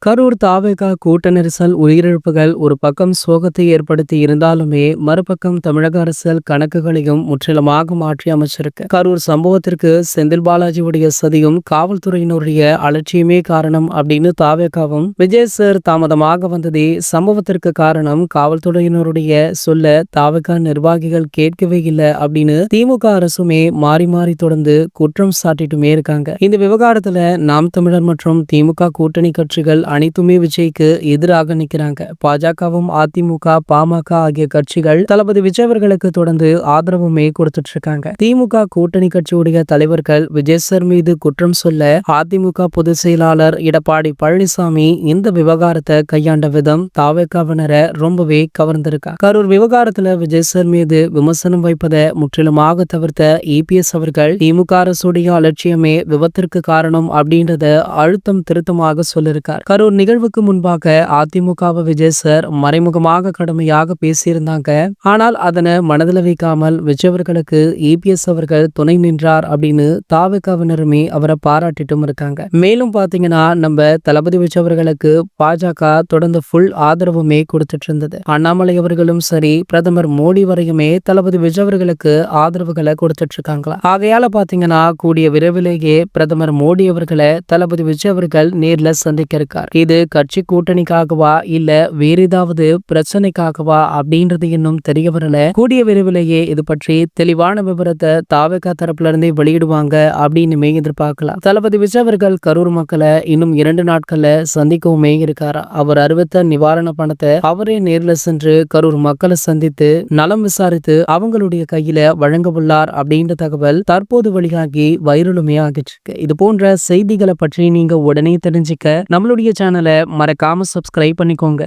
கரூர் தாவேகா கூட்ட நெரிசல் உயிரிழப்புகள் ஒரு பக்கம் சோகத்தை ஏற்படுத்தி இருந்தாலுமே மறுபக்கம் தமிழக அரசியல் கணக்குகளையும் முற்றிலுமாக மாற்றி அமைச்சிருக்கு. கரூர் சம்பவத்திற்கு செந்தில் பாலாஜியுடைய சதியும் காவல்துறையினருடைய அலட்சியமே காரணம் அப்படின்னு தாவேகாவும், விஜய் சார் தாமதமாக வந்ததே சம்பவத்திற்கு காரணம் காவல்துறையினருடைய சொல்ல தாவேகா நிர்வாகிகள் கேட்கவே இல்லை அப்படின்னு திமுக அரசுமே மாறி மாறி தொடர்ந்து குற்றம் சாட்டிட்டுமே இருக்காங்க. இந்த விவகாரத்துல நாம் தமிழர் மற்றும் திமுக கூட்டணி கட்சிகள் அனைத்துமே விஜய்க்கு எதிராக நிற்கிறாங்க. பாஜகவும் அதிமுக பாமக ஆகிய கட்சிகள் தளபதி விஜய் அவர்களுக்கு தொடர்ந்து ஆதரவுமே கொடுத்துட்டு இருக்காங்க. திமுக கூட்டணி கட்சியுடைய தலைவர்கள் விஜய் சார் மீது குற்றம் சொல்ல அதிமுக பொதுச் செயலாளர் எடப்பாடி பழனிசாமி இந்த விவகாரத்தை கையாண்ட விதம் தாவேகாவினரை ரொம்பவே கவர்ந்திருக்காங்க. கரூர் விவகாரத்துல விஜய் சார் மீது விமர்சனம் வைப்பதை முற்றிலுமாக தவிர்த்த EPS அவர்கள் திமுக அரசுடைய அலட்சியமே விபத்திற்கு காரணம் அப்படின்றத அழுத்தம் திருத்தமாக சொல்லியிருக்கார். கரூர் நிகழ்வுக்கு முன்பாக அதிமுகவை விஜய் சார் மறைமுகமாக கடுமையாக பேசியிருந்தாங்க. ஆனால் அதனை மனதில் வைக்காமல் விஜய் அவர்களுக்கு EPS அவர்கள் துணை நின்றார் அப்படின்னு தாவேகாவினருமே அவரை பாராட்டிட்டும் இருக்காங்க. மேலும் பாத்தீங்கன்னா நம்ம தளபதி விஜய் அவர்களுக்கு பாஜக தொடர்ந்து ஃபுல் ஆதரவுமே கொடுத்துட்டு இருந்தது. அண்ணாமலை அவர்களும் சரி பிரதமர் மோடி வரையுமே தளபதி விஜய் அவர்களுக்கு ஆதரவுகளை கொடுத்துட்டு இருக்காங்களா. ஆகையால பாத்தீங்கன்னா கூடிய விரைவிலேயே பிரதமர் மோடி அவர்களை தளபதி விஜய் அவர்கள் நேர்ல சந்திக்க இருக்கார். இது கட்சி கூட்டணிக்காகவா இல்ல வேற ஏதாவது பிரச்சனைக்காகவா அப்படின்றது இன்னும் தெரிய வரல. கூடிய விரைவிலேயே இது பற்றி தெளிவான விவரத்தை தாவேகா தரப்புல இருந்தே வெளியிடுவாங்க அப்படின்னு எதிர்பார்க்கலாம். தளபதி விஜய் அவர்கள் கரூர் மக்களை இன்னும் 2 நாட்கள்ல சந்திக்கவுமே இருக்காரா. அவர் அறிவித்த நிவாரண பணத்தை அவரே நேர்ல சென்று கரூர் மக்களை சந்தித்து நலம் விசாரித்து அவங்களுடைய கையில வழங்க உள்ளார் அப்படின்ற தகவல் தற்போது வெளியாகி வைரலுமே ஆகிட்டு இருக்கு. இது போன்ற செய்திகளை பற்றி நீங்க உடனே தெரிஞ்சுக்க நம்மளுடைய சேனலை மறக்காம சப்ஸ்கிரைப் பண்ணிக்கோங்க.